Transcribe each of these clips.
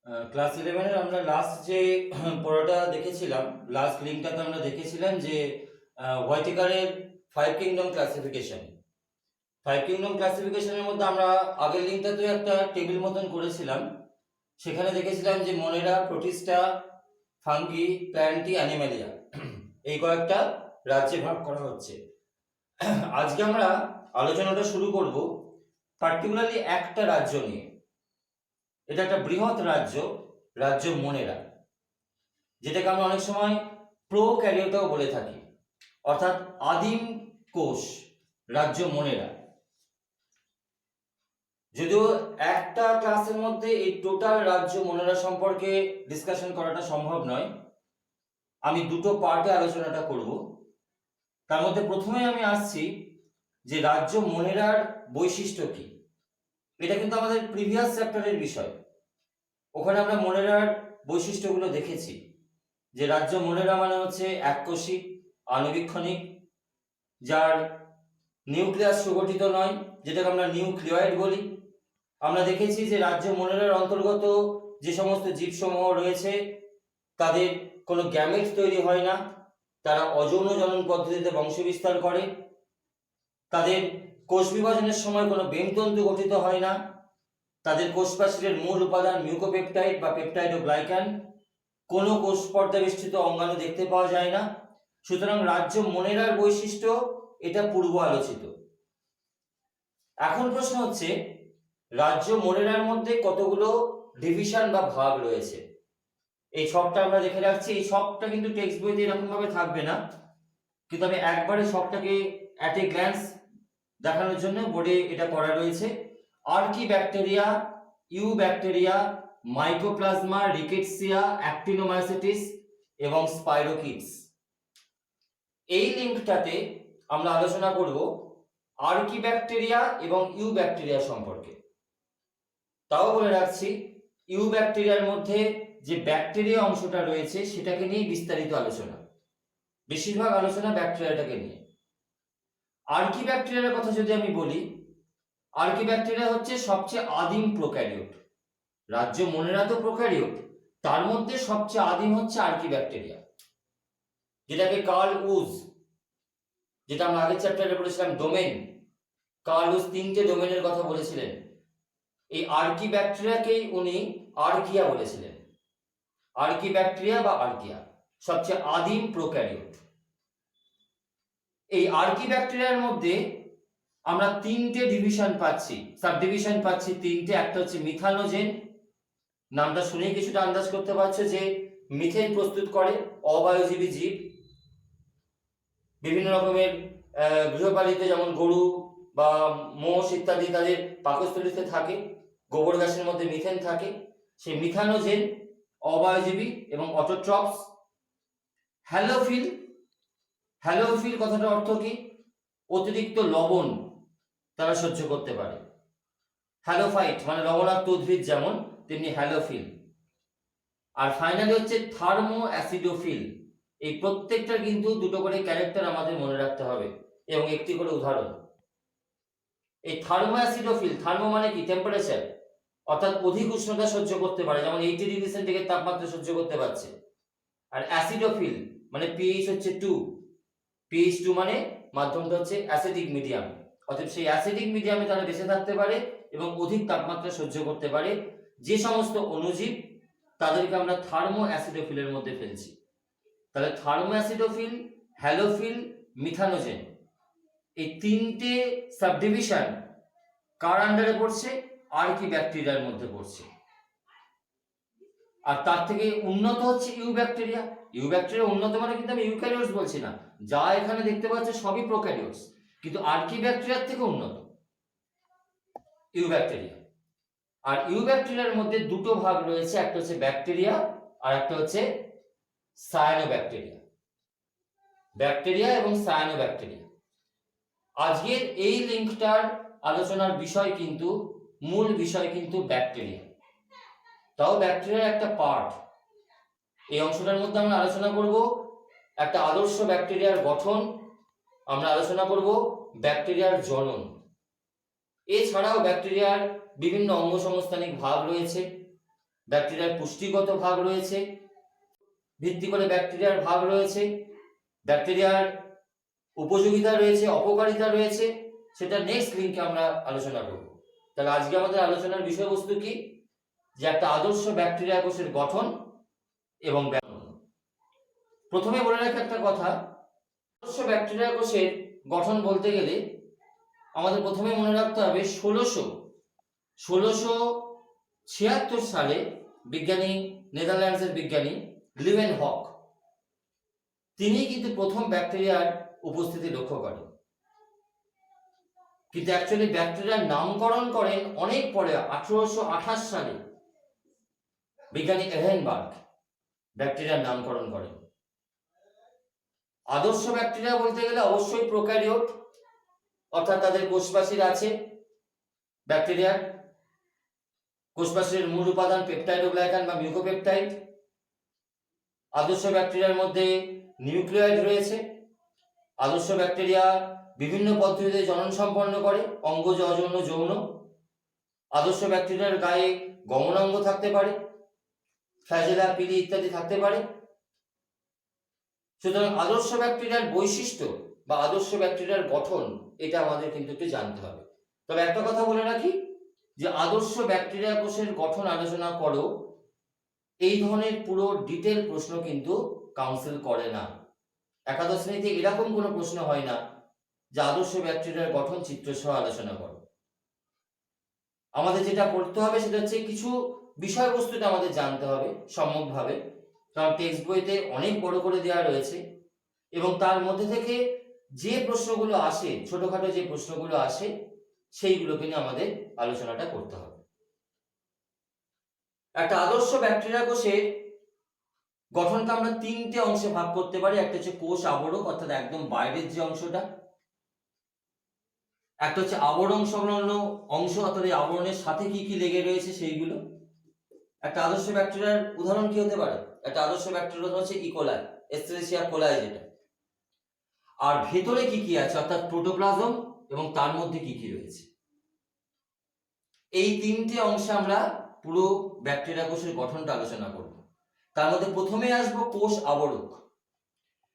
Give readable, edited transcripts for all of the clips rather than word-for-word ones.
Class 11 এর আমরা last যে পড়াটা দেখেছিলাম, লাস্ট লিঙ্কটাতে আমরা দেখেছিলাম যে হোয়াইটেকারের 5 কিংডম ক্লাসিফিকেশন। 5 কিংডম ক্লাসিফিকেশনের মধ্যে আমরা আগের লিঙ্কটাতে একটা টেবিল মতন করেছিলাম। সেখানে দেখেছিলাম যে মনেরা, প্রোটিস্টা, ফাঙ্গি, প্ল্যান্টি, অ্যানিমালিয়া এই কয়েকটা রাজ্যে ভাগ করা হচ্ছে। আজকে আমরা আলোচনাটা শুরু করব পার্টিকুলারলি একটা রাজ্য নিয়ে। এটা একটা বৃহৎ রাজ্য, রাজ্য মনেরা, যেটাকে আমরা অনেক সময় প্রোক্যারিওটাও বলে থাকি, অর্থাৎ আদিম কোষ রাজ্য মনেরা। যদিও একটা ক্লাসের মধ্যে এই টোটাল রাজ্য মনেরা সম্পর্কে ডিসকাশন করাটা সম্ভব নয়, আমি দুটো পার্টে আলোচনাটা করব। তার মধ্যে প্রথমে আমি আসছি যে রাজ্য মনেরার বৈশিষ্ট্য কি। এটা কিন্তু আমাদের প্রিভিয়াস চ্যাপ্টারের বিষয়। ওখানে আমরা মনেরার বৈশিষ্ট্যগুলো দেখেছি যে রাজ্য মনেরা মানে হচ্ছে এককোষী, আণুবীক্ষণিক, যার নিউক্লিয়াস সুগঠিত নয়, যেটাকে আমরা নিউক্লিয়েড বলি। আমরা দেখেছি যে রাজ্য মনেরার অন্তর্গত যে সমস্ত জীবসমূহ রয়েছে তাদের কোনো গ্যামেট তৈরি হয় না, তারা অযৌন জনন পদ্ধতিতে বংশবিস্তার করে, তাদের কোষ বিভাজনের সময় কোনো বেমতন্তু গঠিত হয় না, তাদের কোষপ্রাচীরের মূল উপাদান মিউকোপেপটাইড বা পেপটাইডোগ্লাইকান, কোনো কোষ পর্দাবেষ্টিত অঙ্গাণু দেখতে পাওয়া যায় না। সুতরাং রাজ্য মনেরার বৈশিষ্ট্য এটা পূর্ব আলোচিত। এখন প্রশ্ন হচ্ছে রাজ্য মনেরার মধ্যে কতগুলো ডিভিশন বা ভাগ রয়েছে। এই সবটা আমরা দেখে রাখছি। এই সবটা কিন্তু টেক্সট বইতে এরকম ভাবে থাকবে না, কিন্তু আমি একবারে সবটাকে অ্যাট এ গ্ল্যান্স দেখানোর জন্য বোর্ডে এটা করা রয়েছে। আর্কিব্যাকটেরিয়া, ইউব্যাকটেরিয়া, মাইকোপ্লাজমা, রিকেটসিয়া, অ্যাক্টিনোমাইসিটিস এবং স্পাইরোকিটস। এই লিঙ্কটাতে আমরা আলোচনা করব আর্কিব্যাকটেরিয়া এবং ইউব্যাকটেরিয়া সম্পর্কে। তাও বলে রাখছি, ইউব্যাকটেরিয়ার মধ্যে যে ব্যাকটেরিয়া অংশটা রয়েছে সেটাকে নিয়ে বিস্তারিত আলোচনা, বেশিরভাগ আলোচনা ব্যাকটেরিয়াটাকে নিয়ে। আর্কিব্যাকটেরিয়ার কথা যদি আমি বলি, আর্কিব্যাকটেরিয়া হচ্ছে সবচেয়ে আদিম প্রোক্যারিওট। রাজ্য মনেরা তো প্রোক্যারিওট, তার মধ্যে সবচেয়ে আদিম হচ্ছে আর্কিব্যাকটেরিয়া, যেটাকে কার্ল উজ, যেটা আমরা আগের চ্যাপ্টারে বলেছিলাম ডোমেন, কার্ল উজ 3টে ডোমেনের কথা বলেছিলেন। এই আর্কিব্যাকটেরিয়াকেই উনি আর্কিয়া বলেছিলেন। আর্কিব্যাকটেরিয়া বা আর্কিয়া সবচেয়ে আদিম প্রোক্যারিওট। এই আর্কিব্যাকটেরিয়ার মধ্যে আমরা 3টে ডিভিশন পাচ্ছি, সাব ডিভিশন পাচ্ছি 3টে। একটা হচ্ছে মিথানোজেন, নামটা শুনেই কিছুটা আন্দাজ করতে পারছো যে মিথেন প্রস্তুত করে অবায়োজীবী জীব। বিভিন্ন রকমের গৃহপালিত যেমন গরু বা মোষ ইত্যাদি তাদের পাকস্থলীতে থাকে, গোবর গ্যাসের মধ্যে মিথেন থাকে। সেই মিথানোজেন অবায়োজীবী এবং অটোট্রপস। হ্যালোফিল, হ্যালোফিল কথাটার অর্থ কি? অতিরিক্ত লবণ তারা সহ্য করতে পারে। হ্যালোফাইট মানে লবণাক্ত উদ্ভিদ যেমন, তেমনি হ্যালোফিল। আর ফাইনালি হচ্ছে থার্মো অ্যাসিডোফিল। এই প্রত্যেকটার কিন্তু দুটো করে ক্যারেক্টার আমাদের মনে রাখতে হবে এবং একটি করে উদাহরণ। এই থার্মো অ্যাসিডোফিল, থার্মো মানে কি? টেম্পারেচার, অর্থাৎ অধিক উষ্ণতা সহ্য করতে পারে, যেমন 80 ডিগ্রি সেন্টিগ্রেড তাপমাত্রা সহ্য করতে পারছে। আর অ্যাসিডোফিল মানে পিএইচ হচ্ছে 2, পিএইচ 2 মানে মাধ্যমটা হচ্ছে অ্যাসিডিক মিডিয়াম, অর্থাৎ সেই অ্যাসিডিক মিডিয়ামে তারা বেঁচে থাকতে পারে এবং অধিক তাপমাত্রা সহ্য করতে পারে। যে সমস্ত অণুজীব তাদেরকে আমরা থার্মো অ্যাসিডোফিলের মধ্যে ফেলছি। তাহলে থার্মো অ্যাসিডোফিল, হ্যালোফিল, মিথানোজেন, এই 3টে সাবডিভিশন কার আন্ডারে পড়ছে? আর্কিব্যাকটেরিয়ার মধ্যে পড়ছে। আর তার থেকে উন্নত হচ্ছে ইউব্যাকটেরিয়া। ইউব্যাকটেরিয়া উন্নত মানে কিন্তু আমি ইউক্যারিওটস বলছি না, যা এখানে দেখতে পাচ্ছ সবই প্রোক্যারিওটস, কিন্তু আর্কিব্যাকটেরিয়ার থেকে উন্নত ইউব্যাকটেরিয়া। আর ইউব্যাকটেরিয়ার মধ্যে দুটো ভাগ রয়েছে, একটা হচ্ছে ব্যাকটেরিয়া আর একটা হচ্ছে সায়ানোব্যাকটেরিয়া। ব্যাকটেরিয়া এবং সায়ানোব্যাকটেরিয়া। আজকের এই লিঙ্কটার আলোচনার বিষয় কিন্তু, মূল বিষয় কিন্তু ব্যাকটেরিয়া। তাও ব্যাকটেরিয়ার একটা পার্ট। এই অংশটার মধ্যে আমরা আলোচনা করব একটা আদর্শ ব্যাকটেরিয়ার গঠন, আমরা আলোচনা করব ব্যাকটেরিয়ার জনন। এছাড়াও ব্যাকটেরিয়ার বিভিন্ন অঙ্গসংস্থানিক ভাগ রয়েছে, ব্যাকটেরিয়ার পুষ্টিগত ভাগ রয়েছে, ভিত্তি করে ব্যাকটেরিয়ার ভাগ রয়েছে, ব্যাকটেরিয়ার উপযোগিতা রয়েছে, অপকারিতা রয়েছে, সেটা নেক্সট লিঙ্কে আমরা আলোচনা করব। তাহলে আজকে আমাদের আলোচনার বিষয়বস্তু কি, যে একটা আদর্শ ব্যাকটেরিয়া কোষের গঠন এবং প্রথমে বলে রাখি একটা কথা, আদর্শ ব্যাকটেরিয়া কোষের গঠন বলতে গেলে আমাদের প্রথমে মনে রাখতে হবে 1676 সালে বিজ্ঞানী, নেদারল্যান্ডসের বিজ্ঞানী লিউয়েনহক, তিনি কিন্তু প্রথম ব্যাকটেরিয়ার উপস্থিতি লক্ষ্য করেন। কিন্তু অ্যাকচুয়ালি ব্যাকটেরিয়ার নামকরণ করেন অনেক পরে 1828 সালে বিজ্ঞানী এহেনবার্গ ব্যাকটেরিয়ার নামকরণ করেন। আদর্শ ব্যাকটেরিয়া বলতে গেলে অবশ্যই প্রোক্যারিওট, অর্থাৎ তাদের কোষপ্রাচীর আছে। ব্যাকটেরিয়ার কোষপ্রাচীরের মূল উপাদান পেপটাইডোগ্লাইকান বা মিউকোপেপটাইড। আদর্শ ব্যাকটেরিয়ার মধ্যে নিউক্লিয়েড রয়েছে। আদর্শ ব্যাকটেরিয়া বিভিন্ন পদ্ধতিতে জনন সম্পন্ন করে, অঙ্গজ, অযৌন, যৌন। আদর্শ ব্যাকটেরিয়ার গায়ে গমনাঙ্গ থাকতে পারে, ফ্ল্যাজেলা, পিলি ইত্যাদি থাকতে পারে। সুতরাং আদর্শ ব্যাকটেরিয়ার বৈশিষ্ট্য বা আদর্শ ব্যাকটেরিয়ার গঠন এটা আমাদের কিন্তু একটু জানতে হবে। তবে একটা কথা বলে রাখি, যে আদর্শ ব্যাকটেরিয়া কোষের গঠন আলোচনা করো, এই ধরনের পুরো ডিটেল প্রশ্ন কিন্তু কাউন্সিল করে না। একাদশ শ্রেণীতে এরকম কোনো প্রশ্ন হয় না যে আদর্শ ব্যাকটেরিয়ার গঠন চিত্রসহ আলোচনা করো। আমাদের যেটা করতে হবে সেটা হচ্ছে কিছু বিষয়বস্তুটা আমাদের জানতে হবে সম্যকভাবে, কারণ টেক্সট বইতে অনেক বড় করে দেওয়া রয়েছে এবং তার মধ্যে থেকে যে প্রশ্নগুলো আসে, ছোটখাটো যে প্রশ্নগুলো আসে, সেইগুলোকে নিয়ে আমাদের আলোচনাটা করতে হবে। একটা আদর্শ ব্যাকটেরিয়া কোষের গঠনকে আমরা তিনটে অংশে ভাগ করতে পারি। একটা হচ্ছে কোষ আবরক, অর্থাৎ একদম বাইরের যে অংশটা। একটা হচ্ছে আবরণ সংলগ্ন অংশ, অর্থাৎ এই আবরণের সাথে কি কি লেগে রয়েছে সেইগুলো। একটা আদর্শ ব্যাকটেরিয়ার উদাহরণ কি হতে পারে? একটা আদর্শ ব্যাকটেরিয়া হচ্ছে ইকোলাই, এস্টেরিসিয়া কোলাই যেটা। আর ভেতরে কি কি আছে, অর্থাৎ প্রোটোপ্লাজম এবং তার মধ্যে কি কি রয়েছে। এই তিনটে অংশে আমরা পুরো ব্যাকটেরিয়া কোষের গঠনটা আলোচনা করব। তার মধ্যে প্রথমে আসবো কোষ আবরক।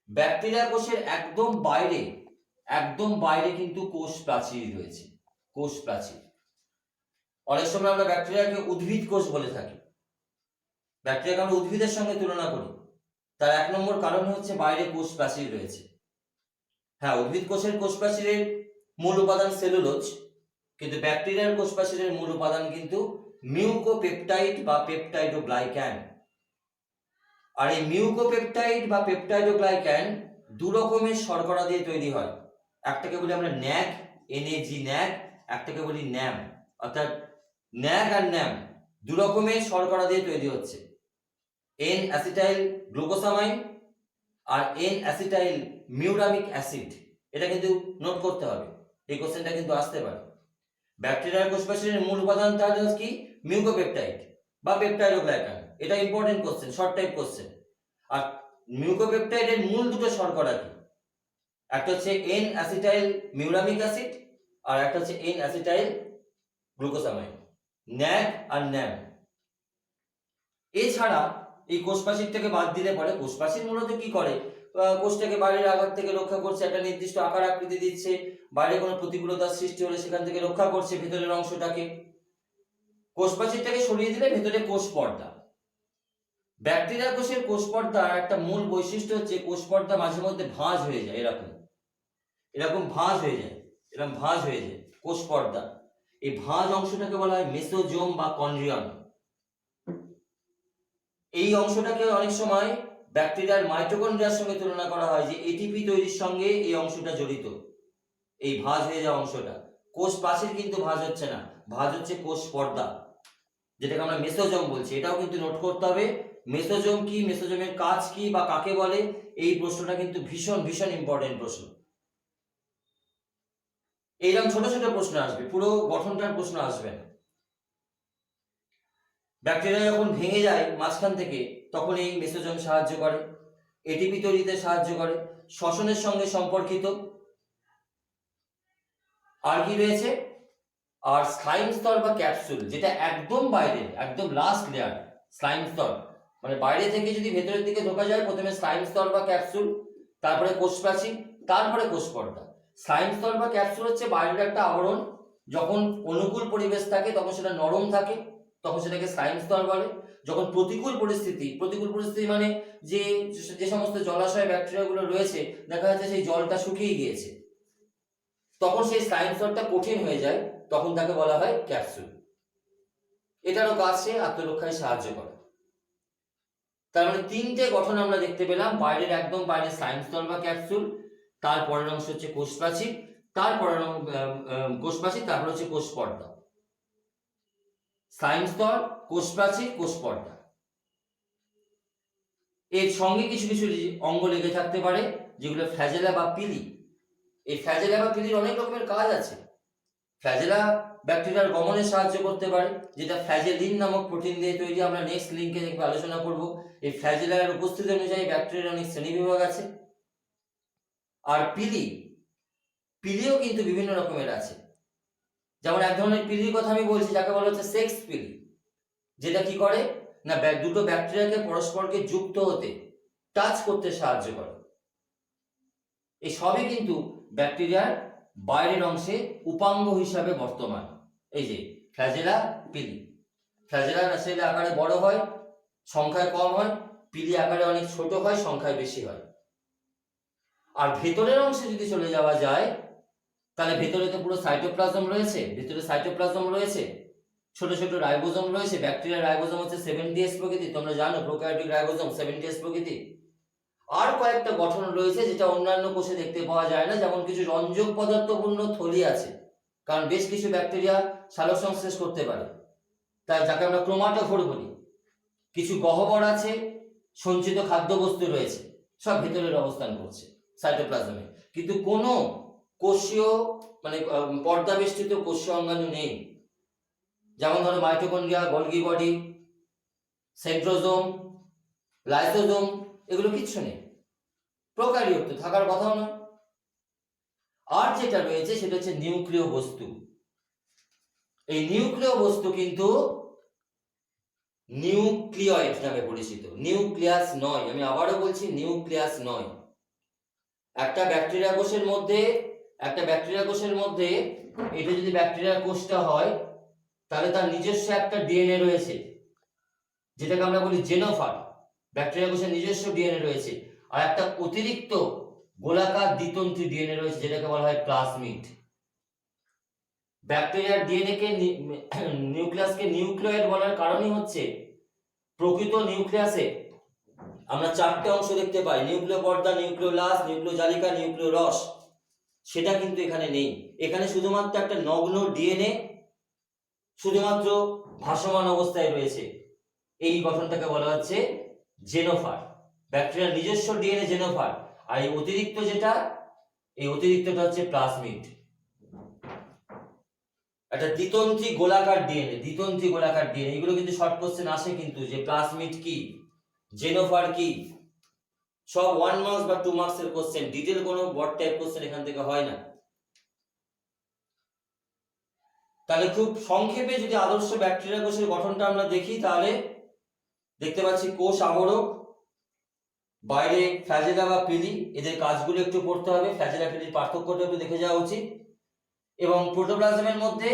ব্যাকটেরিয়া কোষের একদম বাইরে কিন্তু কোষ প্রাচীর রয়েছে, কোষ প্রাচীর। অনেক সময় আমরা ব্যাকটেরিয়াকে উদ্ভিদ কোষ বলে থাকি, ব্যাকটেরিয়াকে আমরা উদ্ভিদের সঙ্গে তুলনা করি। তার এক নম্বর কারণ হচ্ছে বাইরে কোষ প্রাচীর রয়েছে। হ্যাঁ, উদ্ভিদ কোষের কোষ প্রাচীরের মূল উপাদান সেলুলোজ, কিন্তু ব্যাকটেরিয়ার কোষ প্রাচীরের মূল উপাদান কিন্তু মিউকোপেপটাইড বা পেপটাইডোগ্লাইক্যান। আর এই মিউকোপেপটাইড বা পেপটাইডোগ্লাইক্যান দু রকমের শর্করা দিয়ে তৈরি হয়। একটাকে বলি আমরা ন্যাক, NAG ন্যাক, একটাকে বলি ন্যাম, অর্থাৎ ন্যাক আর ন্যাম দু রকমের শর্করা দিয়ে তৈরি হচ্ছে। N অ্যাসিটাইল গ্লুকোসামাইন আর N অ্যাসিটাইল মিউরামিক অ্যাসিড। এটা কিন্তু নোট করতে হবে, এই কোশ্চেনটা কিন্তু আসতে পারে। ব্যাকটেরিয়ার কোষ প্রাচীরের মূল উপাদান তাহলে কি? মিউকোপেপটাইড বা পেপটাইডোগ্লাইকান। এটা important question, short type question. আর মিউকোপেপটাইডের মূল দুটো শর্করা কি? একটা হচ্ছে N অ্যাসিটাইল মিউরামিক অ্যাসিড আর একটা হচ্ছে N অ্যাসিটাইল গ্লুকোসামাইন, ন্যাক আর ন্যাম। এছাড়া এই কোষ প্রাচীরটাকে বাদ দিলে পরে, কোষ প্রাচীর মূলত কি করে? কোষটাকে বাইরের আঘাত থেকে রক্ষা করছে, একটা নির্দিষ্ট আকার আকৃতি দিচ্ছে, বাইরে কোনো প্রতিকূলতার সৃষ্টি হলে সেখান থেকে রক্ষা করছে ভেতরের অংশটাকে। কোষ প্রাচীরটাকে সরিয়ে দিলে ভেতরে কোষ পর্দা। ব্যাকটেরিয়া কোষের কোষ পর্দার একটা মূল বৈশিষ্ট্য হচ্ছে কোষ পর্দা মাঝে মধ্যে ভাঁজ হয়ে যায়, এরকম ভাঁজ হয়ে যায়, কোষ পর্দা। এই ভাঁজ অংশটাকে বলা হয় মেসোজোম বা কন্ড্রিয়ন। এই অংশটাকে অনেক সময় ব্যাকটেরিয়ার মাইটোকন্ড্রিয়ার সঙ্গে তুলনা করা হয়, যে এটিপি তৈরির সঙ্গে এই অংশটা জড়িত, এই ভাঁজ হয়ে যাওয়া অংশটা। কোষ প্রাচীর কিন্তু ভাঁজ হচ্ছে না, ভাঁজ হচ্ছে কোষ পর্দা, যেটাকে আমরা মেসোজোম বলছি। এটাও কিন্তু নোট করতে হবে, মেসোজোম কি, মেসোজোমের কাজ কি বা কাকে বলে, এই প্রশ্নটা কিন্তু ভীষণ ভীষণ ইম্পর্টেন্ট প্রশ্ন। এইরকম ছোট ছোট প্রশ্ন আসবে, পুরো গঠনটার প্রশ্ন আসবে না। ব্যাকটেরিয়া যখন ভেঙে যায় মাঝখান থেকে, তখন এই মেসোজোম সাহায্য করে, এটিপি তৈরিতে সাহায্য করে, শ্বসনের সঙ্গে সম্পর্কিত। আর কি রয়েছে? আর স্লাইম স্তর বা ক্যাপসুল, যেটা একদম বাইরে, একদম লাস্ট লেয়ার, স্লাইম স্তর, মানে বাইরে থেকে যদি ভেতরের দিকে ঢোকা যায়, প্রথমে স্লাইম স্তর বা ক্যাপসুল, তারপরে কোষপ্রাচীর, তারপরে কোষপর্দা। স্লাইম স্তর বা ক্যাপসুল হচ্ছে বাইরের একটা আবরণ, যখন অনুকূল পরিবেশ থাকে তখন সেটা নরম থাকে, তখন সেটাকে স্লাইম স্তর বলে। যখন প্রতিকূল পরিস্থিতি মানে যে যে সমস্ত জলাশয় ব্যাকটেরিয়াগুলো রয়েছে, দেখা যাচ্ছে সেই জলটা শুকিয়ে গিয়েছে, তখন সেই স্লাইম স্তরটা কঠিন হয়ে যায়, তখন তাকে বলা হয় ক্যাপসুল। এটারও কাজ সে আত্মরক্ষায় সাহায্য করে। তার মানে তিনটে গঠন আমরা দেখতে পেলাম, বাইরের একদম বাইরে স্লাইম স্তর বা ক্যাপসুল, তার পরের অংশ হচ্ছে কোষপ্রাচীর, তারপর হচ্ছে কোষপর্দা। স্লাইম স্তর, কোষপ্রাচীর, কোষপর্দা, এর সঙ্গে কিছু কিছু অঙ্গ লেগে থাকতে পারে যেগুলো ফ্ল্যাজেলা বা পিলি। এই ফ্ল্যাজেলা বা পিলির অনেক রকমের কাজ আছে। ফ্ল্যাজেলা ব্যাকটেরিয়ার গমনে সাহায্য করতে পারে, যেটা ফ্ল্যাজেলিন নামক প্রোটিন দিয়ে তৈরি। আমরা নেক্সট লিঙ্কে দেখবে আলোচনা করব। এই ফ্ল্যাজেলার উপস্থিতি অনুযায়ী ব্যাকটেরিয়ার অনেক শ্রেণীবিভাগ আছে। আর পিলিও কিন্তু বিভিন্ন রকমের আছে। যেমন এক ধরনের পিলির কথা আমি বলছি, যাকে বলা হচ্ছে সেক্স পিলি, যেটা কি করে না, দুটো ব্যাকটেরিয়াকে পরস্পরকে যুক্ত হতে, টাচ করতে সাহায্য করে। এই সবই কিন্তু ব্যাকটেরিয়ার বাইরের অংশে উপাঙ্গ হিসাবে বর্তমান। এই যে ফ্ল্যাজেলা, পিলি। ফ্ল্যাজেলা সেল আকারে বড় হয়, সংখ্যায় কম হয়, পিলি আকারে অনেক ছোট হয়, সংখ্যায় বেশি হয়। আর ভেতরের অংশে যদি চলে যাওয়া যায়, তাহলে ভেতরে তো পুরো সাইটোপ্লাজম রয়েছে, ছোট ছোট রাইবোজোম রয়েছে। ব্যাকটেরিয়ার রাইবোজোম হচ্ছে 70s প্রকৃতি, তোমরা জানো প্রোক্যারিওটিক রাইবোজোম 70s প্রকৃতি। আর কয়েকটা গঠন রয়েছে যেটা অন্যান্য কোষে দেখতে পাওয়া যায় না, যেমন কিছু রঞ্জক পদার্থপূর্ণ থলি আছে, কারণ বেশ কিছু ব্যাকটেরিয়া সালোক সংশ্লেষ করতে পারে, তাই যাকে আমরা ক্রোমাটোফোর বলি। কিছু গহ্বর আছে, সঞ্চিত খাদ্যবস্তু রয়েছে, সব ভেতরের অবস্থান করছে সাইটোপ্লাজমে, কিন্তু কোনো কোষীয় মানে পর্দাবেষ্টিত কোষীয় অঙ্গাণু নেই। যেমন ধরো mitochondria, Golgi body, centrosome, lysosome, এগুলো কিচ্ছু নেই, প্রোক্যারিওট তো থাকার কথাও না। আর যেটা রয়েছে সেটা হচ্ছে নিউক্লিয় বস্তু। এই নিউক্লিয় বস্তু কিন্তু নিউক্লিয়েট নামে পরিচিত, নিউক্লিয়াস নয়। আমি আবারও বলছি, নিউক্লিয়াস নয়। একটা ব্যাকটেরিয়া কোষের মধ্যে এটা যদি ব্যাকটেরিয়া কোষটা হয়, তাহলে তার নিজস্ব একটা ডিএনএ রয়েছে, যেটাকে আমরা বলি জেনোফার। ব্যাকটেরিয়া কোষের নিজস্ব ডিএনএ রয়েছে, আর একটা অতিরিক্ত গোলাকার দ্বিতন্ত্রী ডিএনএ রয়েছে, যেটাকে বলা হয় প্লাজমিড। ব্যাকটেরিয়ার ডিএনএ কে নিউক্লিয়াসকে নিউক্লিয়েট বলার কারণই হচ্ছে, প্রকৃত নিউক্লিয়াসে আমরা চারটে অংশ দেখতে পাই, নিউক্লিয় পর্দা, নিউক্লিওলাস, নিউক্লিওজালিকা, নিউক্লিওরস। সেটা কিন্তু এখানে নেই। এখানে শুধুমাত্র একটা নগ্ন ডিএনএ শুধুমাত্র ভাসমান অবস্থায় রয়েছে। এই গঠনটাকে বলা হচ্ছে জেনোফার। ব্যাকটেরিয়ার নিজস্ব ডিএনএ জেনোফার, আর এই অতিরিক্তটা হচ্ছে প্লাজমিড। একটা দ্বিতন্ত্রী গোলাকার ডিএনএ, এগুলো কিন্তু শর্ট কোশ্চেন আসে কিন্তু, যে প্লাজমিড কি, জেনোফার কি, সব 1 মার্কস বা 2 মার্কস এর কোশ্চেন। ডিটেইল কোনো বড় টাইপ কোশ্চেন এখান থেকে হয় না। তাহলে খুব সংক্ষেপে যদি আদর্শ ব্যাকটেরিয়া কোষের গঠনটা আমরা দেখি, তাহলে দেখতে পাচ্ছি কোষ আবরক, বাইরে ফ্ল্যাজেলা বা পিলি, এদের কাজগুলো একটু পড়তে হবে, ফ্ল্যাজেলা পিলির পার্থক্যটা একটু দেখে যাওয়া উচিত। এবং প্রোটোপ্লাজমের মধ্যে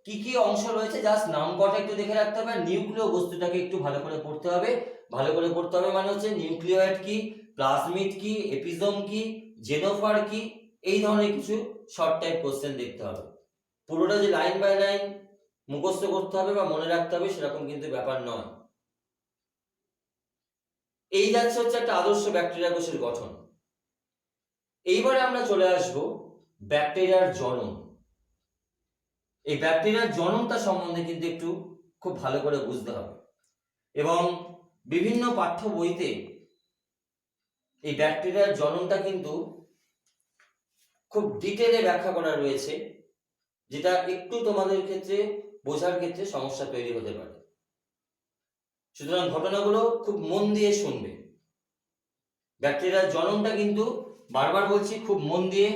কি কি অংশ রয়েছে জাস্ট নাম কটা একটু দেখে রাখতে হবে। নিউক্লিয় বস্তুটাকে একটু ভালো করে পড়তে হবে। মানে হচ্ছে নিউক্লিয়েট কি, প্লাজমিড কি, এপিজোম কি, জেনোফার কি, এই ধরনের কিছু শর্ট টাইপ কোশ্চেন দেখতে হবে। পুরোটা যে লাইন বাই লাইন মুখস্থ করতে হবে বা মনে রাখতে হবে সেরকম কিন্তু ব্যাপার নয়। এই যাচ্ছে হচ্ছে একটা আদর্শ ব্যাকটেরিয়া কোষের গঠন। এইবারে আমরা চলে আসব ব্যাকটেরিয়ার জনন। এই ব্যাকটেরিয়ার জননটা সম্বন্ধে কিন্তু একটু খুব ভালো করে বুঝতে হবে, এবং বিভিন্ন পাঠ্য বইতে এই ব্যাকটেরিয়ার জননটা কিন্তু খুব ডিটেলে ব্যাখ্যা করা রয়েছে, যেটা একটু তোমাদের ক্ষেত্রে বোঝার ক্ষেত্রে সমস্যা তৈরি হতে পারে। সুতরাং ঘটনাগুলো খুব মন দিয়ে শুনবে। ব্যাকটেরিয়ার জননটা কিন্তু বারবার বলছি, খুব মন দিয়ে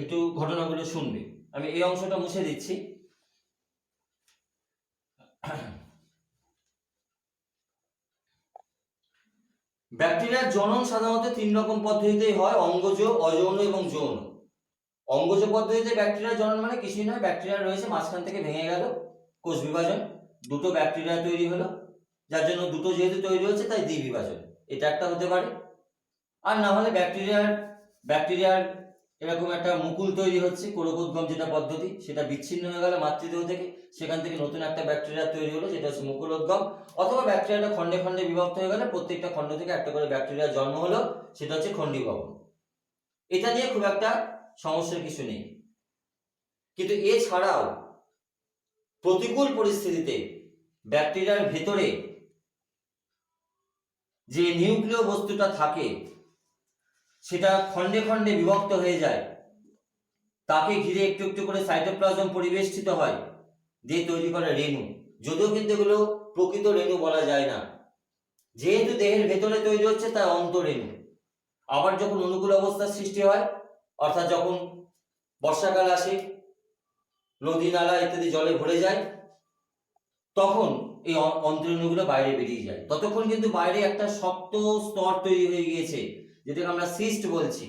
একটু ঘটনাগুলো শুনবে। আমি এই অংশটা মুছে দিচ্ছি। ব্যাকটেরিয়ার জনন সাধারণত 3 রকম পদ্ধতিতেই হয়, অঙ্গজ, অযৌন এবং যৌন। অঙ্গজ পদ্ধতিতে ব্যাকটেরিয়ার জনন মানে কিছুই নয়, ব্যাকটেরিয়া রয়েছে, মাঝখান থেকে ভেঙে গেল, কোষ বিভাজন, দুটো ব্যাকটেরিয়া তৈরি হলো, যার জন্য দুটো যেহেতু তৈরি হচ্ছে তাই দ্বিবিভাজন, এটা একটা হতে পারে। আর না হলে ব্যাকটেরিয়ার এরকম একটা মুকুল তৈরি হচ্ছে, কোরকোদ্গম যেটা পদ্ধতি, সেটা বিচ্ছিন্ন হয়ে গেল মাতৃদেহ থেকে, সেখান থেকে নতুন একটা ব্যাকটেরিয়া তৈরি হলো, যেটা হচ্ছে মুকুলোদ্গম। অথবা ব্যাকটেরিয়াটা খণ্ডে খণ্ডে বিভক্ত হয়ে গেলে প্রত্যেকটা খণ্ড থেকে একটা করে ব্যাকটেরিয়ার জন্ম হলো, সেটা হচ্ছে খণ্ডীভবন। এটা নিয়ে খুব একটা সমস্যার কিছু নেই। কিন্তু এছাড়াও প্রতিকূল পরিস্থিতিতে ব্যাকটেরিয়ার ভেতরে যে নিউক্লিয় বস্তুটা থাকে সেটা খণ্ডে খণ্ডে বিভক্ত হয়ে যায়, তাকে ঘিরে একটু একটু করে সাইটোপ্লাজম পরিবেষ্টিত হয়, দিয়ে তৈরি করে রেণু। যদিও কিন্তু এগুলো প্রকৃত রেণু বলা যায় না, যেহেতু দেহের ভেতরে তৈরি হচ্ছে তাই অন্তরেণু। আবার যখন অনুকূল অবস্থার সৃষ্টি হয়, অর্থাৎ যখন বর্ষাকাল আসে, নদী নালা ইত্যাদি জলে ভরে যায়, তখন এই অন্তরেণুগুলো বাইরে বেরিয়ে যায়। ততক্ষণ কিন্তু বাইরে একটা শক্ত স্তর তৈরি হয়ে গিয়েছে, যেটাকে আমরা সিস্ট বলছি।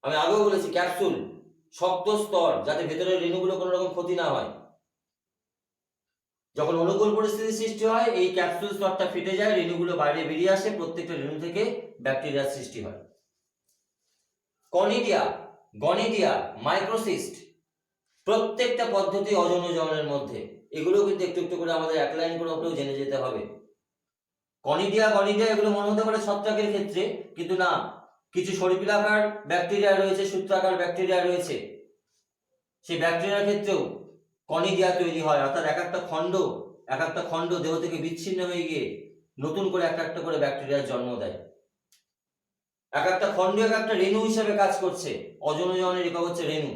আমি আগেও বলেছি ক্যাপসুল, শক্ত স্তর, যাতে ভেতরের রেণুগুলো কোনো রকম ক্ষতি না হয়। যখন অনুকূল পরিস্থিতি সৃষ্টি হয়, এই ক্যাপসুল স্তরটা ফেটে যায়, রেণুগুলো বাইরে বেরিয়ে আসে, প্রত্যেকটা রেণু থেকে ব্যাকটেরিয়ার সৃষ্টি হয়। কনিডিয়া, গনিডিয়া, মাইক্রোসিস্ট, প্রত্যেকটা পদ্ধতি অযৌন জননের মধ্যে। এগুলো কিন্তু একটু একটু করে আমাদের এক লাইন করে উপরেও জেনে যেতে হবে। কনিডিয়া, গনিডিয়া এগুলো মনে হতে পারে ছত্রাকের ক্ষেত্রে, কিন্তু না, কিছু সরিপিলাকার ব্যাকটেরিয়া রয়েছে, সূত্রাকার ব্যাকটেরিয়া রয়েছে, সেই ব্যাকটেরিয়ার ক্ষেত্রেও কনিডিয়া তৈরি হয়। অর্থাৎ এক একটা খণ্ড দেহ থেকে বিচ্ছিন্ন হয়ে গিয়ে নতুন করে একটা একটা করে ব্যাকটেরিয়ার জন্ম দেয়। এক একটা খণ্ড এক একটা রেণু হিসেবে কাজ করছে, অযৌন জননের একক হচ্ছে রেণু।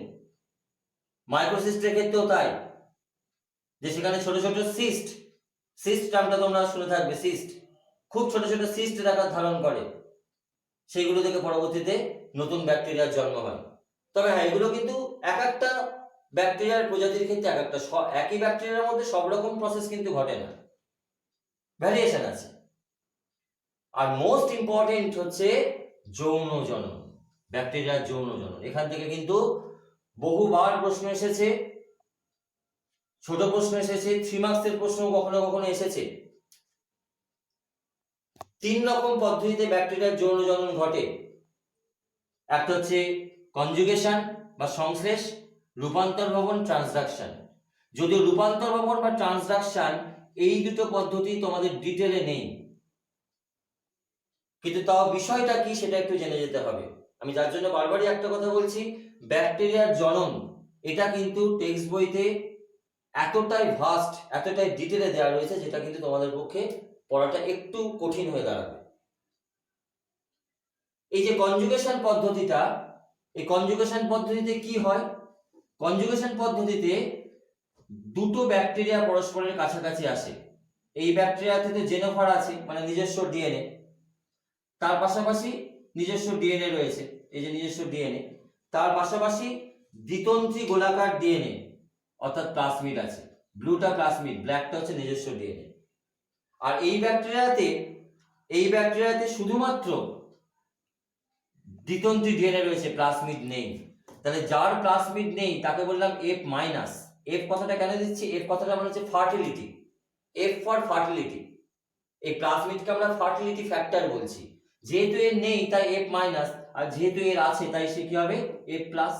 মাইক্রোসিস্টের ক্ষেত্রেও তাই, যে সেখানে ছোট ছোট সিস্ট টার্মটা তোমরা শুনে থাকবে, সিস্ট, খুব ছোট ছোট সিস্টের আকার ধারণ করে, সেইগুলো থেকে পরবর্তীতে নতুন ব্যাকটেরিয়ার জন্ম হয়। তবে হ্যাঁ, এগুলো কিন্তু এক একটা ব্যাকটেরিয়ার প্রজাতির ক্ষেত্রে এক একটা, একই ব্যাকটেরিয়ার মধ্যে সব রকম প্রসেস কিন্তু ঘটে না, ভ্যারিয়েশন আছে। আর মোস্ট ইম্পর্টেন্ট হচ্ছে যৌন জনন, ব্যাকটেরিয়ার যৌন জনন। এখান থেকে কিন্তু বহুবার প্রশ্ন এসেছে, ছোট প্রশ্ন এসেছে, 3 মার্কসের প্রশ্ন কখনো কখনো এসেছে। 3 রকম পদ্ধতিতে ব্যাকটেরিয়ার যৌন জনন ঘটে। একটা হচ্ছে কনজুগেশন বা সংশ্লেষ, রূপান্তর ভবন, ট্রান্সডাকশন। যদিও রূপান্তর ভবন বা ট্রান্সডাকশন এই দুটো পদ্ধতি তোমাদের ডিটেলে নেই, কিন্তু তাও বিষয়টা কি সেটা একটু জেনে যেতে হবে। আমি যার জন্য বারবারই একটা কথা বলছি, ব্যাকটেরিয়ার জনন এটা কিন্তু টেক্সট বইতে এতটাই ভাস্ট, এতটাই ডিটেলে দেওয়া রয়েছে, যেটা কিন্তু তোমাদের পক্ষে পড়াটা একটু কঠিন হয়ে দাঁড়াবে। এই যে কনজুগেশন পদ্ধতিটা, এই কনজুগেশন পদ্ধতিতে কি হয়? কনজুগেশন পদ্ধতিতে দুটো ব্যাকটেরিয়া পরস্পরের কাছাকাছি আসে। এই ব্যাকটেরিয়াতে তো জেনোফার আছে, মানে নিজস্ব ডিএনএ, তার পাশাপাশি নিজস্ব ডিএনএ রয়েছে, এই যে নিজস্ব ডিএনএ, তার পাশাপাশি দ্বিতন্ত্রী গোলাকার ডিএনএ, অর্থাৎ প্লাসমিড আছে। ব্লুটা প্লাসমিড, ব্ল্যাকটা হচ্ছে নিজস্ব ডিএনএ। আর এই ব্যাকটেরিয়াতে শুধুমাত্র দ্বিতন্ত্রী ডিএনএ রয়েছে, প্লাসমিড নেই। তাহলে যার প্লাসমিড নেই তাকে বললাম F মাইনাস। F কথাটা কেন দিচ্ছি? F কথাটা মানে হচ্ছে ফার্টিলিটি, F ফর ফার্টিলিটি। এই প্লাসমিডকে আমরা ফার্টিলিটি ফ্যাক্টর বলছি। যেহেতু এর নেই তাই F মাইনাস, আর যেহেতু এর আছে তাই সে কি হবে? F plus.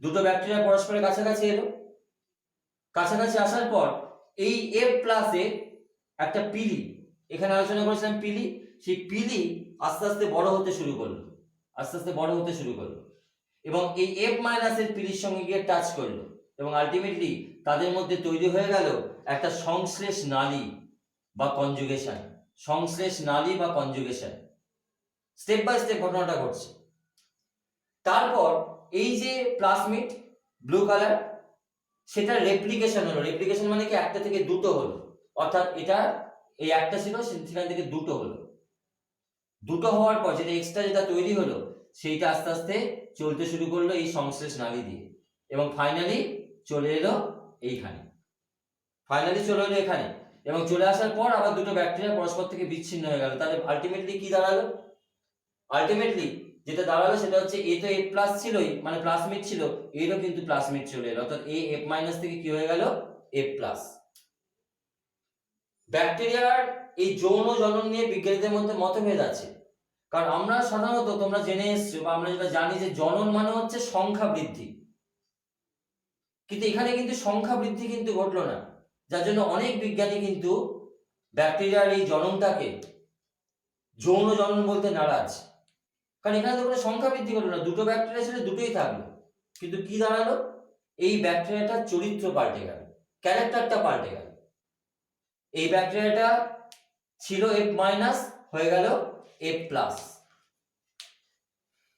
দুটো ব্যাকটেরিয়া পরস্পরের কাছাকাছি এলো, কাছাকাছি আসার পর এই F প্লাসে একটা পিলি, এখানে আলোচনা করেছিলাম পিলি, সেই পিলি আস্তে আস্তে বড় হতে শুরু করলো, এবং এই F মাইনাসের পিলির সঙ্গে গিয়ে টাচ করলো, এবং আলটিমেটলি তাদের মধ্যে তৈরি হয়ে গেল একটা সংশ্লেষ নালী বা কনজুগেশন। স্টেপ বাই স্টেপ ঘটনাটা ঘটছে। তারপর এই যে প্লাসমিড ব্লু কালার, সেটা রেপ্লিকেশন হলো। রেপ্লিকেশন মানে কি? একটা থেকে দুটো হলো, অর্থাৎ এটা এই একটা ছিল, সেখান থেকে দুটো হলো। দুটো হওয়ার পর যেটা এক্সট্রা যেটা তৈরি হলো, সেইটা আস্তে আস্তে চলতে শুরু করলো এই সংশ্লেষ নালী দিয়ে, এবং ফাইনালি চলে এলো এইখানে, এবং চলে আসার পর আবার দুটো ব্যাকটেরিয়া পরস্পর থেকে বিচ্ছিন্ন হয়ে গেল। তাহলে আলটিমেটলি কি দাঁড়ালো? আলটিমেটলি যেটা দাঁড়ালো সেটা হচ্ছে এ তো F প্লাস ছিলই, মানে প্লাসমিড ছিল, এরও কিন্তু প্লাসমিড চলে এলো, অর্থাৎ এ F মাইনাস থেকে কি হয়ে গেল? F plus. ব্যাকটেরিয়ার এই যৌন জনন নিয়ে বিজ্ঞানীদের মধ্যে মতভেদ আছে, কারণ আমরা সাধারণত, তোমরা জেনে এসছো বা আমরা যেটা জানি যে জনন মানে হচ্ছে সংখ্যা বৃদ্ধি, কিন্তু এখানে কিন্তু সংখ্যা বৃদ্ধি কিন্তু ঘটলো না, যার জন্য অনেক বিজ্ঞানী কিন্তু ব্যাকটেরিয়ার এই জননটাকে যৌন জনন বলতে নারাজ। কারণ এখানে তো কোনো সংখ্যা বৃদ্ধি ঘটলো না, দুটো ব্যাকটেরিয়া ছিল, দুটোই থাকলো, কিন্তু কি দাঁড়ালো? এই ব্যাকটেরিয়াটার চরিত্র পাল্টে গেল, ক্যারেক্টারটা পাল্টে গেল। এই ব্যাকটেরিয়াটা ছিল F মাইনাস, হয়ে গেল F প্লাস,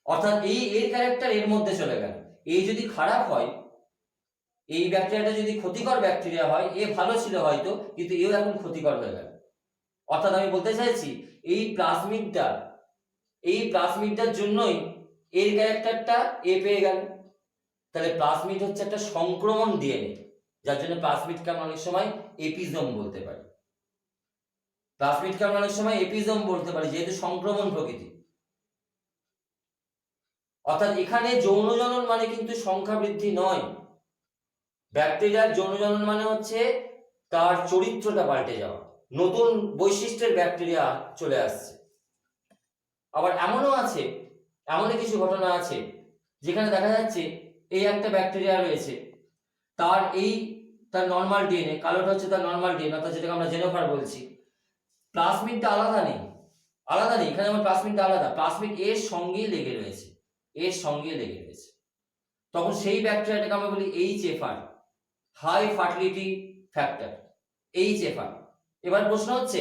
অর্থাৎ এই এর ক্যারেক্টার এর মধ্যে চলে গেল। এই যদি খারাপ হয়, এই ব্যাকটেরিয়াটা যদি ক্ষতিকর ব্যাকটেরিয়া হয়, এ ভালো ছিল হয়তো, কিন্তু এও এখন ক্ষতিকর হয়ে গেল। অর্থাৎ আমি বলতে চাইছি এই প্লাসমিডটার জন্যই এর ক্যারেক্টারটা এ পেয়ে গেল। তাহলে প্লাসমিড হচ্ছে একটা সংক্রমণ ডিএনএ, যার জন্য প্লাসমিডকে আমরা অনেক সময় এপিজোম বলতে পারি। প্লাসমিডকে আমরা অনেক সময় এপিজোম বলতে পারি, যেহেতু সংক্রমণ প্রকৃতি। অর্থাৎ এখানে যৌন জনন মানে কিন্তু সংখ্যা বৃদ্ধি নয়, ব্যাকটেরিয়ার যৌন জনন মানে হচ্ছে তার চরিত্রটা পাল্টে যাওয়া, নতুন বৈশিষ্ট্যের ব্যাকটেরিয়া চলে আসছে। আবার এমনও আছে, এমনই কিছু ঘটনা আছে যেখানে দেখা যাচ্ছে এই একটা ব্যাকটেরিয়া রয়েছে, তার নর্মাল ডিএনএ, কালোটা হচ্ছে তার নর্মাল ডিএনএ, অর্থাৎ যেটাকে আমরা জেনোফার বলছি। প্লাসমিডটা আলাদা নেই, এখানে আমার প্লাসমিডটা আলাদা, প্লাসমিড এর সঙ্গেই লেগে রয়েছে, তখন সেই ব্যাকটেরিয়াটাকে আমরা বলি HFR, high fertility factor, HFR। এবার প্রশ্ন হচ্ছে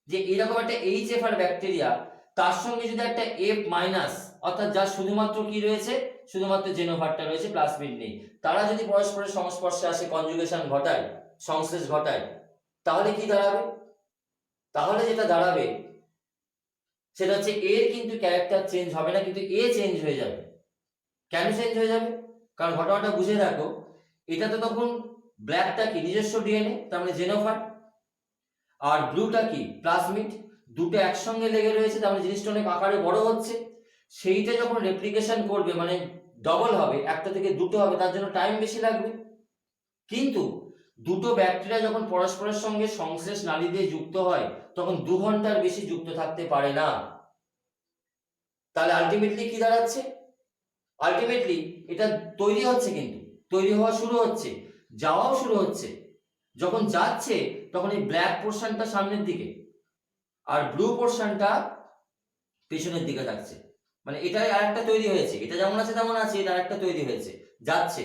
যে এরকম একটা HFR ব্যাকটেরিয়া, তার সঙ্গে যদি একটা F মাইনাস, অর্থাৎ যার শুধুমাত্র কি রয়েছে, শুধুমাত্র জেনোভারটা রয়েছে, প্লাসমিড নেই, তারা যদি পরস্পরের সংস্পর্শে আসে, কনজুগেশন ঘটায়, সংশ্লেষ ঘটায়, তাহলে কি দাঁড়াবে? তাহলে যেটা দাঁড়াবে সেটা হচ্ছে এর কিন্তু ক্যারেক্টার চেঞ্জ হবে না, কিন্তু এ চেঞ্জ হয়ে যাবে। কেন চেঞ্জ হয়ে যাবে? কারণ ঘটনাটা বুঝে রাখো, এটা তো তখন ব্ল্যাকটা কি নিজস্ব ডিএনএ, তার মানে জেনোফার, আর ব্লুটা কি প্লাসমিড, দুটো একসঙ্গে লেগে রয়েছে, তার মানে জিনিসটা অনেক আকারে বড় হচ্ছে। সেইটা যখন রেপ্লিকেশন করবে, মানে ডবল হবে, একটা থেকে দুটো হবে, তার জন্য টাইম বেশি লাগবে। কিন্তু দুটো ব্যাকটেরিয়া যখন পরস্পরের সঙ্গে সংশ্লেষ নালী দিয়ে যুক্ত হয়, তখন 2 ঘন্টার বেশি যুক্ত থাকতে পারে না। তাহলে আলটিমেটলি কি দাঁড়াচ্ছে? আলটিমেটলি এটা তৈরি হচ্ছে, কিন্তু তৈরি হওয়া শুরু হচ্ছে, যাওয়াও শুরু হচ্ছে। যখন যাচ্ছে তখন এই ব্ল্যাক পোর্শনটা সামনের দিকে আর ব্লু পোর্শনটা পেছনের দিকে থাকছে, মানে এটাই আরেকটা তৈরি হয়েছে, এটা যেমন আছে তেমন আছে, এটা আরেকটা তৈরি হয়েছে, যাচ্ছে,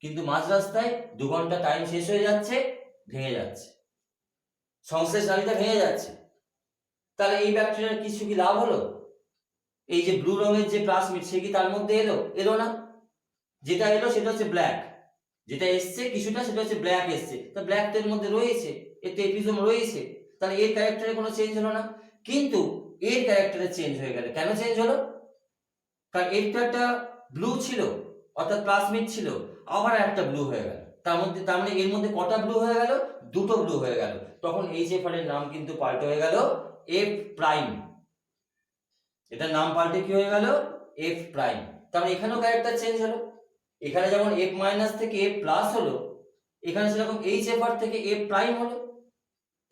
কিন্তু মাঝ রাস্তায় 2 ঘন্টা টাইম শেষ হয়ে যাচ্ছে, ভেঙে যাচ্ছে, সংশ্লেষ নালীটা ভেঙে যাচ্ছে। তাহলে এই ব্যাকটেরিয়ার কিছু কি লাভ হলো? এই যে ব্লু রঙের যে প্লাসমিড, সে কি তার মধ্যে এলো না? যেটা এলো সেটা হচ্ছে ব্ল্যাক, যেটা এসছে কিছুটা সেটা হচ্ছে ব্ল্যাক এসছে, তা ব্ল্যাক তো এর মধ্যে রয়েছে, এর তো এপিজোম রয়েছে, তাহলে এর ক্যারেক্টারে কোনো চেঞ্জ হলো না। কিন্তু এর ক্যারেক্টারে চেঞ্জ হয়ে গেল। কেন চেঞ্জ হলো? কারণ এরটা একটা ব্লু ছিল, অর্থাৎ প্লাসমিড ছিল, আবার একটা ব্লু হয়ে গেল, তার মানে এর মধ্যে কটা ব্লু হয়ে গেল? দুটো ব্লু হয়ে গেল। তখন HFR এর নাম কিন্তু পাল্টে হয়ে গেল F প্রাইম, এটার নাম পাল্টে কি হয়ে গেল? F prime. তার মানে এখানেও ক্যারেক্টার চেঞ্জ হলো, এখানে যেমন F মাইনাস থেকে F প্লাস হলো, এখানে সেরকম HFR থেকে F প্রাইম হলো।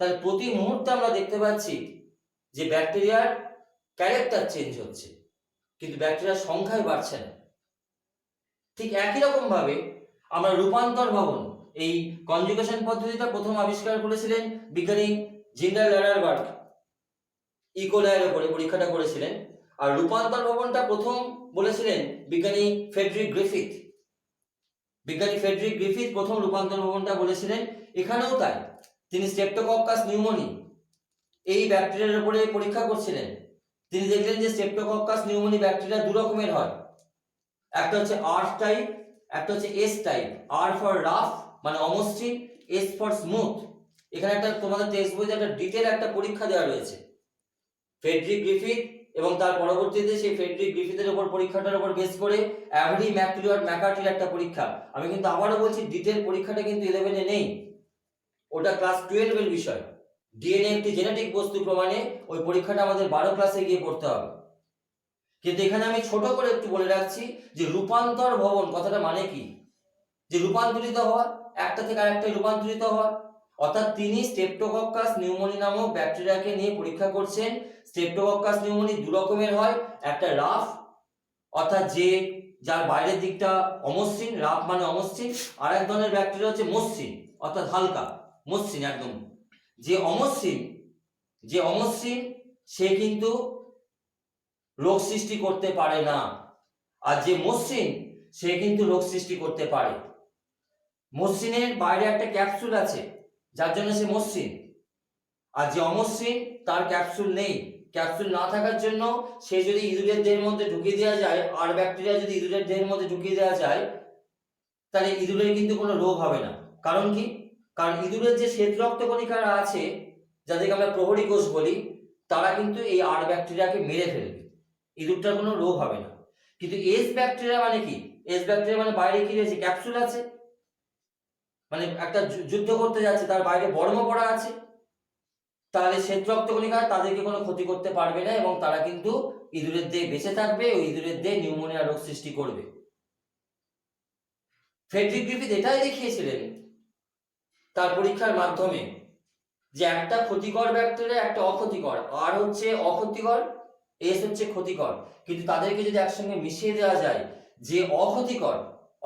তাহলে প্রতি মুহূর্তে আমরা দেখতে পাচ্ছি যে ব্যাকটেরিয়ার ক্যারেক্টার চেঞ্জ হচ্ছে, কিন্তু ব্যাকটেরিয়ার সংখ্যাই বাড়ছে না। ঠিক একই রকম ভাবে আমরা রূপান্তর ভবন, এই কনজুগেশন পদ্ধতিটা প্রথম আবিষ্কার করেছিলেন বিজ্ঞানী জিন্ডাল ল্যাডারবার্গ, ইকোলাইয়ের উপরে পরীক্ষাটা করেছিলেন। আর রূপান্তর ভবনটা প্রথম বলেছিলেন বিজ্ঞানী ফ্রেডরিক গ্রিফিথ প্রথম রূপান্তর ভবনটা বলেছিলেন। এখানেও তাই, তিনি স্ট্রেপ্টোকক্কাস নিউমোনি এই ব্যাকটেরিয়ার উপরে পরীক্ষা করছিলেন। তিনি দেখলেন যে স্ট্রেপ্টোকক্কাস নিউমোনি ব্যাকটেরিয়া 2 রকমের হয়, একটা হচ্ছে R টাইপ, একটা হচ্ছে S type. R for rough মানে অমসৃণ, S ফর স্মুথ। এখানে একটা তোমাদের টেক্সট বইতে একটা ডিটেইল একটা পরীক্ষা দেওয়া রয়েছে ফ্রেডরিক গ্রিফিথ, এবং তার পরবর্তীতে সেই ফ্রেডরিক গ্রিফিথের উপর পরীক্ষাটার উপর বেস করে অ্যাভরি ম্যাকলিওড ম্যাকার্টির একটা পরীক্ষা। আমি কিন্তু আবারও বলছি, ডিটেইল পরীক্ষাটা কিন্তু 11 এ নেই, ওটা ক্লাস 12 এর বিষয়। ডিএনএ একটি জেনেটিক বস্তু প্রমাণে ওই পরীক্ষাটা আমাদের 12 ক্লাসে গিয়ে পড়তে হবে। কিন্তু এখানে আমি ছোট করে একটু বলে রাখছি যে রূপান্তর ভবন কথাটা মানে কি, যে রূপান্তরিত হওয়া, একটা থেকে আরেকটা রূপান্তরিত হওয়া। অর্থাৎ তিনি স্ট্রেপ্টোকক্কাস নিউমোনি নামক ব্যাকটেরিয়াকে নিয়ে পরীক্ষা করছেন। স্ট্রেপ্টোকক্কাস নিউমোনি দু রকমের হয়, একটা রাফ অর্থাৎ যার বাইরের দিকটা অমসৃণ, রাফ মানে অমসৃণ, আর এক ধরনের ব্যাকটেরিয়া হচ্ছে মসৃণ অর্থাৎ হালকা মসৃণ একদম। যে অমসৃণ সে কিন্তু রোগ সৃষ্টি করতে পারে না, আর যে মসৃণ সে কিন্তু রোগ সৃষ্টি করতে পারে। মসৃণের বাইরে একটা ক্যাপসুল আছে যার জন্য সে মসৃণ, আর যে অমসৃণ তার ক্যাপসুল নেই। ক্যাপসুল না থাকার জন্য সে যদি ইঁদুরের দেহের মধ্যে ঢুকিয়ে দেওয়া যায়, আর ব্যাকটেরিয়া যদি ইঁদুরের দেহের মধ্যে ঢুকিয়ে দেওয়া যায়, তাহলে ইঁদুরের কিন্তু কোনো রোগ হবে না। কারণ কি? কারণ ইঁদুরের যে শ্বেত রক্তকণিকারা আছে, যাদেরকে আমরা প্রহরী কোষ বলি, তারা কিন্তু এই আর ব্যাকটেরিয়াকে মেরে ফেলবে, ইঁদুরটার কোনো রোগ হবে না। কিন্তু এস ব্যাকটেরিয়া মানে কি? এস ব্যাকটেরিয়া মানে বাইরে কি রয়েছে? ক্যাপসুল আছে, মানে একটা যুদ্ধ করতে যাচ্ছে, তার বাইরে বর্ম পড়া আছে, তাহলে শ্বেত রক্তকণিকা তাদেরকে কোনো ক্ষতি করতে পারবে না এবং তারা কিন্তু ইঁদুরের দেহে বেঁচে থাকবে, ওই ইঁদুরের দেহে নিউমোনিয়া রোগ সৃষ্টি করবে। ফ্রেডরিক গ্রিফিথ এটাই দেখিয়েছিলেন তার পরীক্ষার মাধ্যমে যে একটা ক্ষতিকর ব্যাকটেরিয়া, একটা অক্ষতিকর, আর হচ্ছে অক্ষতিকর, এস হচ্ছে ক্ষতিকর, কিন্তু তাদেরকে যদি একসঙ্গে মিশিয়ে দেওয়া যায়, যে অক্ষতিকর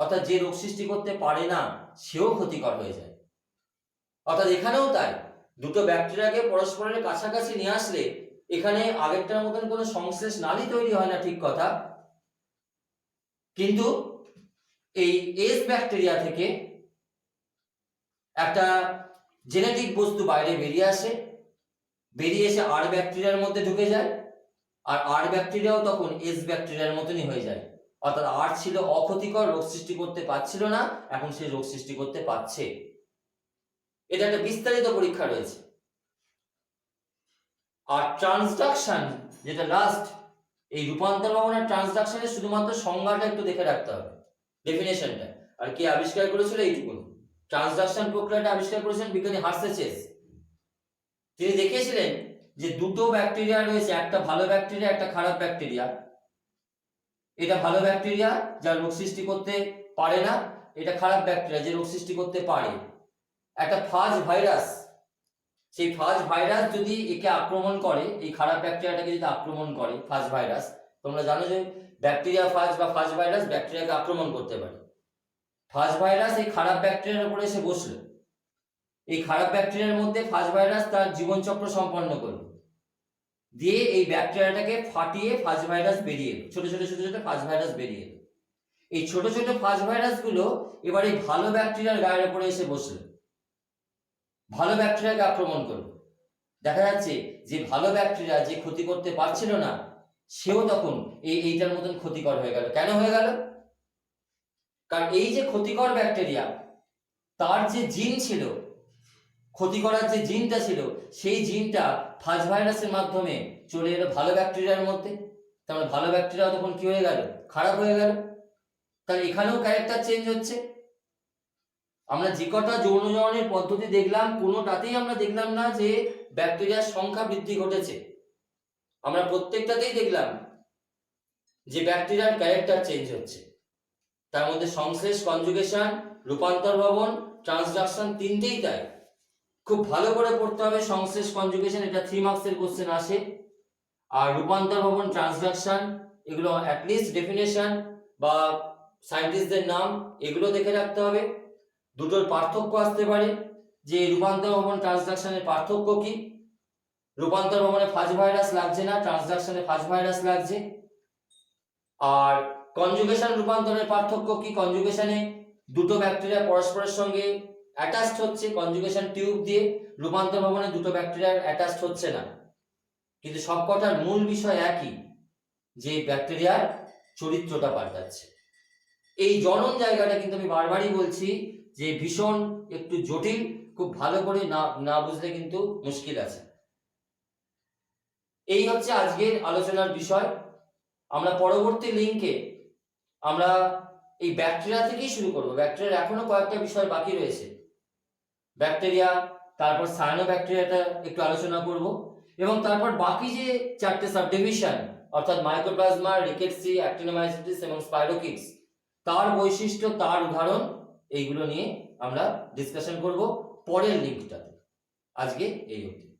অর্থাৎ যে রোগ সৃষ্টি করতে পারে না সেও ক্ষতিকর হয়ে যায়। অর্থাৎ এখানেও তাই, দুটো ব্যাকটেরিয়াকে পরস্পরের কাছাকাছি নিয়ে আসলে এখানে আগেরটার মতন কোনো সংশ্লেষ নালী তৈরি হয় না, ঠিক কথা, কিন্তু এই এস ব্যাকটেরিয়া থেকে একটা জেনেটিক বস্তু বাইরে বেরিয়ে আসে, বেরিয়ে এসে আর ব্যাকটেরিয়ার মধ্যে ঢুকে যায়, আর আর ব্যাকটেরিয়াও তখন এস ব্যাকটেরিয়ার মতনই হয়ে যায়। অর্থাৎ আর ছিল অক্ষতিকর, রোগ সৃষ্টি করতে পারছিল না, এখন সে রোগ সৃষ্টি করতে পারছে। এটা একটা বিস্তারিত পরীক্ষা রয়েছে। আর ট্রান্সডাকশন যেটা লাস্ট, এই রূপান্তর ভবনের ট্রান্সডাকশনের শুধুমাত্র সংজ্ঞাটা একটু দেখে রাখতে হবে, ডেফিনেশনটা, আর কে আবিষ্কার করেছিল এইটুকুন। ট্রান্সডাকশন প্রক্রিয়াটা আবিষ্কার করেছেন বিজ্ঞানী হার্শেচেস। তিনি দেখিয়েছিলেন যে দুটো ব্যাকটেরিয়া রয়েছে, একটা ভালো ব্যাকটেরিয়া, একটা খারাপ ব্যাকটেরিয়া। এটা ভালো ব্যাকটেরিয়া যা রোগ সৃষ্টি করতে পারে না, এটা খারাপ ব্যাকটেরিয়া যে রোগ সৃষ্টি করতে পারে। একটা ফাজ ভাইরাস, সেই ফাজ ভাইরাস যদি একে আক্রমণ করে, এই খারাপ ব্যাকটেরিয়াটাকে যদি আক্রমণ করে ফাজ ভাইরাস, তোমরা জানো যে ব্যাকটেরিয়া ফাজ বা ফাজ ভাইরাস ব্যাকটেরিয়াকে আক্রমণ করতে পারে। ফাজ ভাইরাস এই খারাপ ব্যাকটেরিয়ার উপরে এসে বসলো, এই খারাপ ব্যাকটেরিয়ার মধ্যে ফাজ ভাইরাস তার জীবনচক্র সম্পন্ন করলো, দিয়ে এই ব্যাকটেরিয়াটাকে ফাটিয়ে ফাজ ভাইরাস বেরিয়ে এলো, ছোট ছোট ছোট ছোট ফাজ ভাইরাস বেরিয়ে এলো। এই ছোট ছোট ফাজ ভাইরাস গুলো এবার এই ভালো ব্যাকটেরিয়ার গায়ের উপরে এসে বসলো, ভালো ব্যাকটেরিয়াকে আক্রমণ করলো। দেখা যাচ্ছে যে ভালো ব্যাকটেরিয়া যে ক্ষতি করতে পারছিল না, সেও তখন এইটার মতন ক্ষতিকর হয়ে গেল। কেন হয়ে গেল? কারণ এই যে ক্ষতিকর ব্যাকটেরিয়া, তার যে জিন ছিল, ক্ষতি করার যে জিনটা ছিল, সেই জিনটা ফাজ ভাইরাসের মাধ্যমে চলে এলো ভালো ব্যাকটেরিয়ার মধ্যে। তাহলে ভালো ব্যাকটেরিয়া তখন কি হয়ে গেল? খারাপ হয়ে গেল। তাহলে এখানেও ক্যারেক্টার চেঞ্জ হচ্ছে। আমরা যে কটা যৌনজননের পদ্ধতি দেখলাম, কোনোটাতেই আমরা দেখলাম না যে ব্যাকটেরিয়ার সংখ্যা বৃদ্ধি ঘটেছে। আমরা প্রত্যেকটাতেই দেখলাম যে ব্যাকটেরিয়ার ক্যারেক্টার চেঞ্জ হচ্ছে। তার মধ্যে সংশ্লেষ, কনজুগেশন, রূপান্তর ভবন, ট্রান্সডাকশন, তিনটেই তাই। খুব ভালো করে পড়তে হবে সংশ্লেষ, কনজুগেশন, এটা 3 মার্কসের কোশ্চেন আসে। আর রূপান্তর ভবন, ট্রান্সডাকশন, এগুলো অ্যাটলিস্ট ডেফিনেশন বা সায়েন্টিস্টদের নাম এগুলো দেখে রাখতে হবে। দুটোর পার্থক্য আসতে পারে, যে রূপান্তর ভবন ট্রান্সডাকশনের পার্থক্য কি। রূপান্তর ভবনে ফাজ ভাইরাস লাগছে না, ট্রান্সডাকশনে ফাজ ভাইরাস লাগছে। আর কনজুগেশন রূপান্তরের পার্থক্য কি? কনজুগেশনে দুটো ব্যাকটেরিয়া পরস্পরের সঙ্গে অ্যাটাচড হচ্ছে কনজুগেশন টিউব দিয়ে, রূপান্তর ভবনে দুটো ব্যাকটেরিয়া অ্যাটাচড হচ্ছে না। কিন্তু সবকটার মূল বিষয় একই, যে ব্যাকটেরিয়ার চরিত্রটা পাল্টাচ্ছে। এই জনন জায়গাটা কিন্তু আমি বারবারই বলছি যে ভীষণ একটু জটিল, খুব ভালো করে না বুঝলে কিন্তু মুশকিল আছে। এই হচ্ছে আজকের আলোচনার বিষয়। আমরা পরবর্তী লিঙ্কে আমরা এই ব্যাকটেরিয়া থেকেই শুরু করব। ব্যাকটেরিয়ার এখনো কয়েকটা বিষয় বাকি রয়েছে। ব্যাকটেরিয়া তারপর সায়ানোব্যাকটেরিয়াটা একটু আলোচনা করব, এবং তারপর বাকি যে 4টে সাবডিভিশন অর্থাৎ মাইকোপ্লাজমা, রিকেটসি, অ্যাক্টিনোমাইসিটিস এবং স্পাইরোকিটস, তার বৈশিষ্ট্য, তার উদাহরণ, এইগুলো নিয়ে আমরা ডিসকাশন করব পরের লিঙ্কটাতে। আজকে এই অবধি।